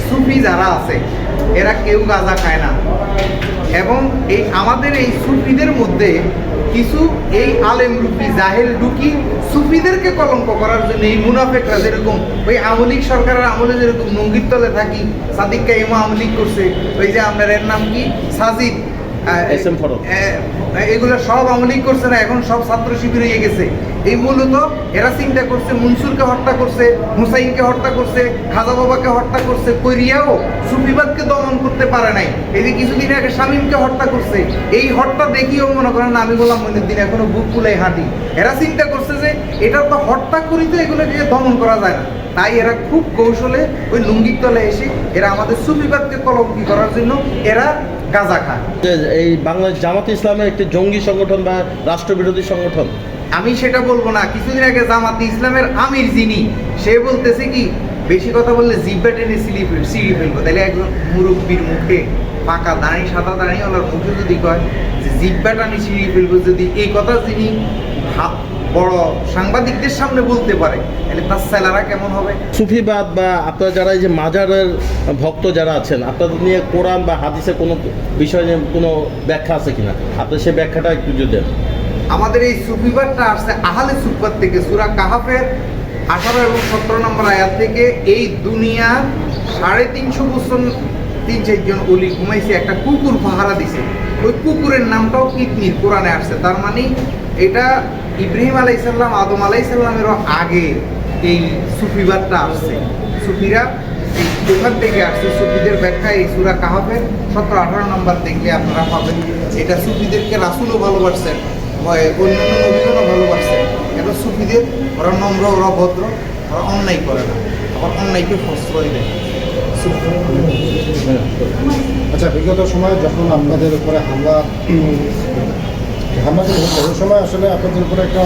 সুফি যারা আছে এরা কেউ গাঁজা খায় না এবং এই আমাদের এই সুফিদের মধ্যে কিছু এই আলেম রুপি জাহেল ঢুকি সুফিদেরকে কলঙ্ক করার জন্য এই মুনাফেকরা যেরকম ওই আমলিক সরকারের আমলে যেরকম নঙ্গির তলে থাকি সাদিক কাইমা আমলিক করছে ওই যে আপনার এর নাম কি সাজিদ এগুলো সব আমলিক করছে না, এখন সব ছাত্র শিবির হয়ে গেছে। এই মূলত এরা চিন্তা করছে মনসুরকে হত্যা করছে, হুসাইনকে হত্যা করছে, খাজা বাবাকে হত্যা করছে, কইরিয়াও সুফিবাদকে দমন করতে পারে নাই। এই যে কিছুদিন আগে শামীমকে হত্যা করছে, এই হত্যা দেখিও মনে করেন না আমি গোলাম মঈনুদ্দিন এখনো বুক ফুলাই হাঁটি। এরা চিন্তা করছে যে এটা তো হত্যা করিতে এগুলোকে দমন করা যায় না, তাই এরা খুব কৌশলে ওই লুঙ্গির তলে এসে এরা আমাদের সুফিবাদকে কলঙ্কি করার জন্য এরা গাঁজা খায়। এই বাংলাদেশ জামাত ইসলামের একটি জঙ্গি সংগঠন বা রাষ্ট্রবিরোধী সংগঠন আমি সেটা বলবো না। কিছুদিন আগে জামাত ইসলামের আমির যিনি সে বলতেছে কি বেশি কথা বললে জিব্বা টেনে সিঁড়ি ফেলবো, তাহলে একজন মুরব্বীর মুখে পাকা দাঁড়ি সাদা দাঁড়ি ওনার মুখে যদি কয় যে জিব্বা টানি সিঁড়ি ফেলবো, যদি এই কথা যিনি বড় সাংবাদিকদের সামনে বলতে পারে তাহলে তার স্যালারা কেমন হবে? সুফিবাদ বা আপনারা যারা এই যে মাজারের ভক্ত যারা আছেন আপনাদের নিয়ে কোরআন বা হাদিসে কোনো বিষয় নিয়ে কোনো ব্যাখ্যা আছে কিনা, আপনার সেই ব্যাখ্যাটা একটু যদি দেন। আমাদের এই সুফিবাদটা আসছে আহলে সুফবাদ থেকে, সূরা কাহাফের 18 এবং 17 নম্বর আয়াত থেকে। এই দুনিয়া 350 বছর 3-4 জন ওলি ঘুমাইছে, একটা কুকুর পাহারা দিছে, ওই কুকুরের নামটাও কিতমির কোরআনে আসছে। তার মানে এটা ইব্রাহিম আলাইসাল্লাম আদম আলাইসাল্লামেরও আগে এই সুফিবাদটা আসছে। সুফিরা ওখান থেকে আসছে। সুফিদের ব্যাখ্যা এই সূরা কাহাফের 17-18 নম্বর দেখলে আপনারা পাবেন। এটা সুফিদেরকে রাসূলও ভালোবাসছেন, অন্যান্য নবীগণও ভালোবাসছেন। এটা সুফিদের, ওরা নম্র, ওরা ভদ্র, ওরা অন্যায় করে না, আবার অন্যায়কে প্রশ্রয় দেয়। আচ্ছা, বিগত সময়ে যখন আপনাদের উপরে হামলা ওই সময় আসলে আপনাদের উপরে একটা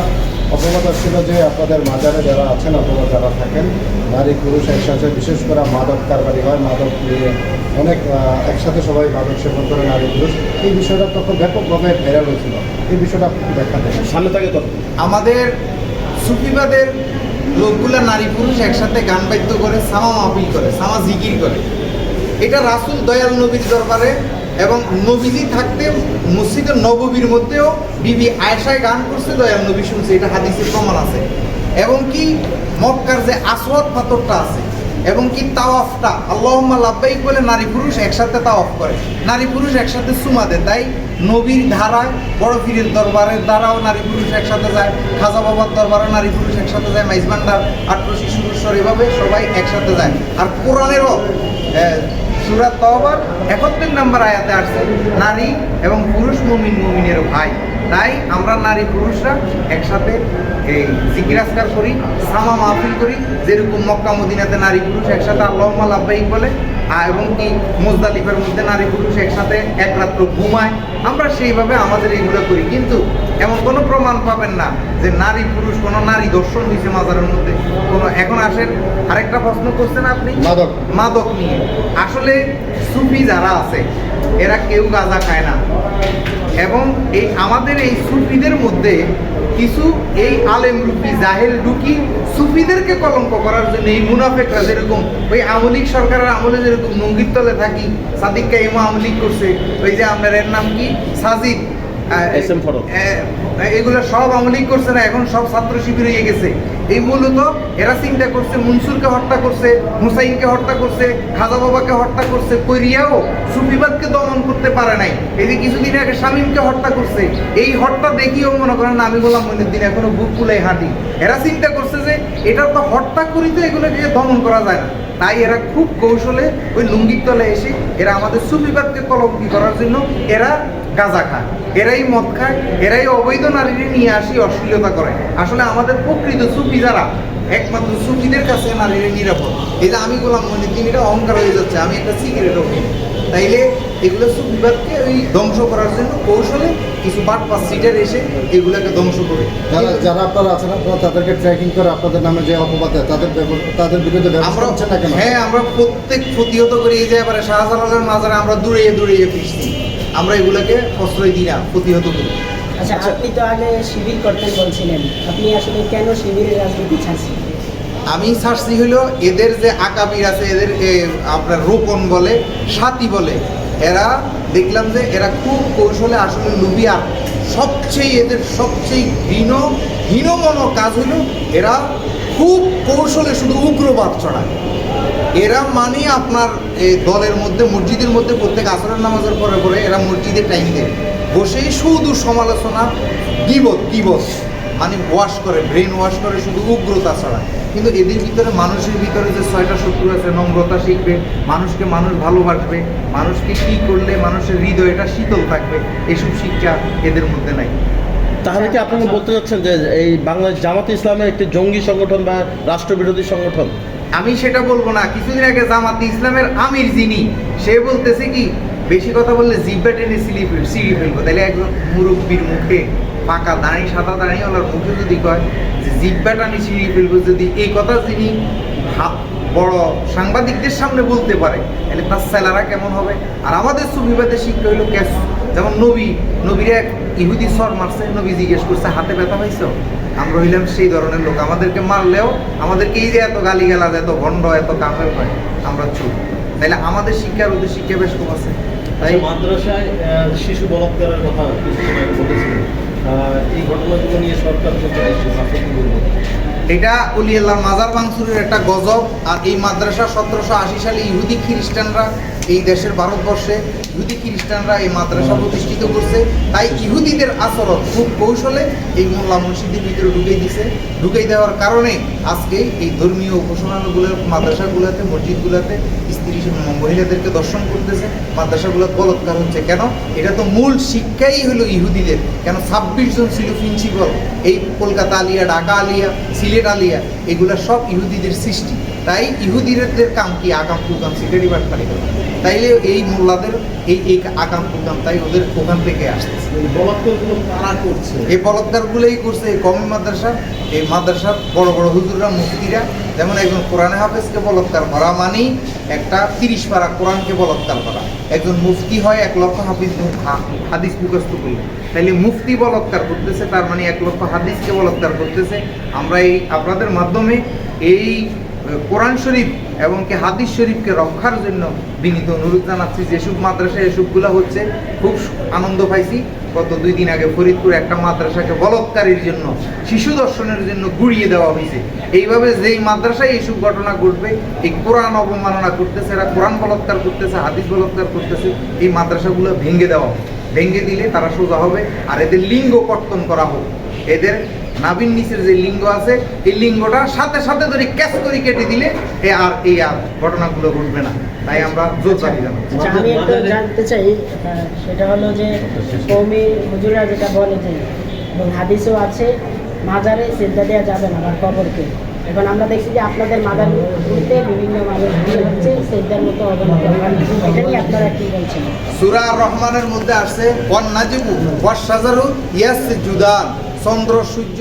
অপবাদ ছিল যে আপনাদের মাজারে যারা আছেন অথবা যারা থাকেন নারী পুরুষ একসাথে, বিশেষ করে মাদক কারবারি হয়, মাদক নিয়ে অনেক একসাথে সবাই মাদক সেবন করে নারী পুরুষ, এই বিষয়টা তখন ব্যাপকভাবে ভাইরাল হয়েছিল। এই বিষয়টা আপনি ব্যাখ্যা দেন। সামনে থাকে তখন আমাদের সুফিবাদের লোকগুলা নারী পুরুষ একসাথে গান বাদ্য করে, সামা মাহফিল করে, সামা জিকির করে। এটা রাসূল দয়াল নবীর দরবারে এবং নবীজি থাকতে মসজিদের নববীর মধ্যেও বিবি আয়েশায় গান করছে, দয়াল নবী শুনছে, এটা হাদিসের প্রমাণ আছে। এবং কি মক্কার যে আসওয়াদ পাথরটা আছে এবং কি তাওয়াফটা আল্লাহুম্মা লাব্বাইক বলে নারী পুরুষ একসাথে তাওয়াফ করে, নারী পুরুষ একসাথে সুমা দেয়। তাই নবীর ধারায় বড় পীরের দরবারের দ্বারাও নারী পুরুষ একসাথে যায়, খাজা বাবার দরবারেও নারী পুরুষ একসাথে যায়, মাইজবান্ডার 8 শিশুর এভাবে সবাই একসাথে যায়। আর কোরআনেরও সূরা তাওবার 71 নম্বর আয়াতে আসছে নারী এবং পুরুষ মুমিন মুমিনের ভাই। তাই আমরা নারী পুরুষরা একসাথে এই জিকির আজকার করি, সামা মাহফিল করি, যেরকম মক্কা মদিনাতে নারী পুরুষ একসাথে আল্লাহুম্মা লাব্বাইক বলে, এবং কি মুজদালিফার মধ্যে নারী পুরুষ একসাথে এক রাত্র ঘুমায়, আমরা সেইভাবে আমাদের এইগুলো করি। কিন্তু এমন কোনো প্রমাণ পাবেন না যে নারী পুরুষ কোনো নারী দর্শন হয়েছে মাজারের মধ্যে কোনো। এখন আসেন আরেকটা প্রশ্ন করছেন আপনি মাদক নিয়ে। আসলে সুফি যারা আছে এরা কেউ গাঁজা খায় না এবং এই আমাদের এই সুফিদের মধ্যে কিছু এই আলেম রুপি জাহেল ঢুকি সুফিদেরকে কলঙ্ক করার জন্য এই মুনাফেকরা যেরকম ওই আমলিক সরকারের আমলে যেরকম নঙ্গির তলে থাকি সাদিক কাইমা আমলিক করছে, ওই যে আপনার এর নাম কি সাজিদ, এগুলো সব আমলিক করছে না, এখন সব ছাত্র শিবির হয়ে গেছে। এই মূলত এরা চিন্তা করছে মনসুরকে হত্যা করছে, হুসাইনকে হত্যা করছে, খাজা বাবাকে হত্যা করছে, কইরিয়াও সুফিবাদকে দমন করতে পারে নাই। এই যে কিছুদিন আগে শামীমকে হত্যা করছে, এই হত্যা দেখিও মনে করেন না আমি গোলাম মঈনুদ্দিন এখনো বুক ফুলাই হাঁটি। এরা চিন্তা করছে যে এটা তো হত্যা করিতে এগুলোকে দমন করা যায় না, তাই এরা খুব কৌশলে ওই লুঙ্গির তলে এসে এরা আমাদের সুফিবাদকে কলঙ্কি করার জন্য এরা গাঁজা খায়, এরাই মদ খায়, এরাই অবৈধ নারীরে নিয়ে আসি অশ্লীলতা করে। আসলে আমাদের প্রকৃত সুফি যারা, একমাত্র সুফিদের কাছে নারীরে নিরাপদ। এই যে আমি গোলাম মঈনুদ্দিন, এটা অহংকার হয়ে যাচ্ছে, আমি একটা সিগারেটও কিনি। তাইলে এগুলো সুফিবাদকে ওই ধ্বংস করার জন্য কৌশলে কিছু বাটপাস সিটার এসে এগুলোকে ধ্বংস করে। যারা আপনারা আছেন আপনারা তাদেরকে ট্র্যাকিং করে আপনাদের নামে যে অপবাদ তাদের বিরুদ্ধে ব্যবস্থা নিচ্ছেন না কেন? হ্যাঁ, আমরা প্রত্যেক প্রতিহত করে এই যে এবারে শাহজালালের মাজারে আমরা দূরে ফিরছি, আমরা এগুলোকে প্রশ্রয় দিই না, প্রতিহত করি। আচ্ছা, আপনি তো আগে শিবির করতেন বলছিলেন, আপনি আসলে কেন শিবিরের রাজনীতি ছাড়ছেন? আমি ছাড়ছি হলো এদের যে আকাবির আছে, এদের আপনার রোপণ বলে, সাথী বলে, এরা দেখলাম যে এরা খুব কৌশলে আসলে লুবি। আর এদের সবচেয়ে হীনমন কাজ হলো এরা খুব কৌশলে শুধু উগ্রবাদ চড়ায়। এরা মানে আপনার এই দলের মধ্যে, মসজিদের মধ্যে প্রত্যেক আসরের নামাজের পরে পরে এরা মসজিদে টাইম দেয়, বসেই শুধু সমালোচনা, গীবত মানে ওয়াশ করে, ব্রেন ওয়াশ করে, শুধু উগ্রতা ছড়ায়। কিন্তু এদের ভিতরে, মানুষের ভিতরে যে 6টা শত্রু আছে, নম্রতা শিখবে, মানুষকে মানুষ ভালোবাসবে, মানুষকে কী করলে মানুষের হৃদয়টা শীতল থাকবে, এসব শিক্ষা এদের মধ্যে নাই। তাহলে কি আপনারা বলতে চাচ্ছেন যে এই বাংলাদেশ জামাতে ইসলামের একটি জঙ্গি সংগঠন বা রাষ্ট্রবিরোধী সংগঠন? আমি সেটা বলবো না। কিছুদিন আগে জামাতে ইসলামের আমির যিনি, সে বলতেছে কি, বেশি কথা বললে জিব্বা টেনে সিঁড়ি ফেলবো। তাহলে একজন মুরব্বীর মুখে, পাকা দাঁড়ি, সাদা দাঁড়িওয়ালার মুখে যদি কয় যে জিব্বা টানি সিঁড়ি ফেলবো, যদি এই কথা যিনি বড় সাংবাদিকদের সামনে বলতে পারে, তাহলে তার স্যালারা কেমন হবে? আর আমাদের সুফিবাদের শিক্ষা হইল ক্যাশ। যেমন নবীরা এক ইহুদি সর মারছে, নবী জিজ্ঞেস করছে হাতে ব্যথা পাইছো? আমরা হইলাম সেই ধরনের লোক, আমাদেরকে মারলেও আমাদেরকে এই যে এত গালিগালাজ, এত ভণ্ড, এত কাফের হয়, আমরা চুপ। তাইলে আমাদের শিক্ষার ওদের শিক্ষা বেশ কম আছে। তাই মাদ্রাসায় শিশু বলাৎকারের কথা কিছুদিন আগে বলেছিলেন, এই ঘটনাগুলো নিয়ে সরকার চলতে আসছে, আপনি কি বলবেন? এটা অলি আল্লাহর মাজার ভাঙচুরের একটা গজব। আর এই মাদ্রাসা 1780 সালে ইহুদি খ্রিস্টানরা, এই দেশের ভারতবর্ষে ইহুদি খ্রিস্টানরা এই মাদ্রাসা প্রতিষ্ঠিত করছে। তাই ইহুদিদের আচরণ খুব কৌশলে এই মোল্লা মসজিদের ভিতরে ঢুকিয়ে দেওয়ার কারণে আজকে এই ধর্মীয় উপাসনাগুলোর মাদ্রাসাগুলোতে, মসজিদগুলোতে স্ত্রী মহিলাদেরকে দর্শন করতেছে, মাদ্রাসাগুলোতে বলৎকার হচ্ছে। কেন? এটা তো মূল শিক্ষাই হলো ইহুদিদের। কেন 26 জন ছিল প্রিন্সিপাল, এই কলকাতা আলিয়া, ঢাকা আলিয়া, সিলেট আলিয়া, এগুলো সব ইহুদিদের সৃষ্টি। তাই ইহুদিদের কাম কি? আকাম কুকাম, সিগারি বাটপারি করা। তাইলে এই মোল্লাদের এই আকাম কুকাম, তাই ওদের ওখান থেকে আসতেছে। বলাৎকারগুলো কারা করছে? এই বলৎকারগুলোই করছে এই কওমি মাদ্রাসা, এই মাদ্রাসার বড় বড় হুজুররা, মুফতিরা। যেমন একজন কোরআনে হাফেজকে বলৎকার করা মানেই একটা 30 পারা কোরআনকে বলৎকার করা। একজন মুফতি হয় 1 লক্ষ হাদিস মুখস্থ করলে, তাইলে মুফতি বলৎকার করতেছে, তার মানে 1 লক্ষ হাদিসকে বলৎকার করতেছে। আমরা এই আপনাদের মাধ্যমে এই কোরআন শরীফ এবং কি হাদিস শরীফকে রক্ষার জন্য বিনীত অনুরোধ জানাচ্ছি। যেসব মাদ্রাসা এসবগুলো হচ্ছে, খুব আনন্দ পাইছি। গত 2 দিন আগে ফরিদপুর একটা মাদ্রাসাকে বলৎকারের জন্য, শিশু দর্শনের জন্য গুড়িয়ে দেওয়া হয়েছে। এইভাবে যেই মাদ্রাসায় এইসব ঘটনা ঘটবে, এই কোরআন অবমাননা করতেছে, এরা কোরআন বলৎকার করতেছে, হাদিস বলৎকার করতেছে, এই মাদ্রাসাগুলো ভেঙে দেওয়া হবে। ভেঙে দিলে তারা সোজা হবে। আর এদের লিঙ্গ কর্তন করা হোক। এদের নাভির নিচের যে লিঙ্গ আছে, এই লিঙ্গটা সাথে সাথে ধরে ক্যাচ করে কেটে দিলে এই ঘটনাগুলো ঘটবে না। তাই আমরা জোর দাবি জানাচ্ছি। আচ্ছা, আমি একটু জানতে চাই, সেটা হলো যে কওমি হুজুরা যেটা বলে যে, এবং হাদিসও আছে, মাজারে সিজদা দেওয়া যাবে না বা কবরকে। এখন আমরা দেখছি যে আপনাদের মাজারগুলিতে বিভিন্ন মানুষ হচ্ছে সিজদার মতো অবনত হয়। এটা নিয়ে আপনারা কি বলছেন? সূরা আর-রহমানের মধ্যে আসছে ওয়ান নাজমু ওয়াশ শাজারু ইয়াসজুদান, চন্দ্র সূর্য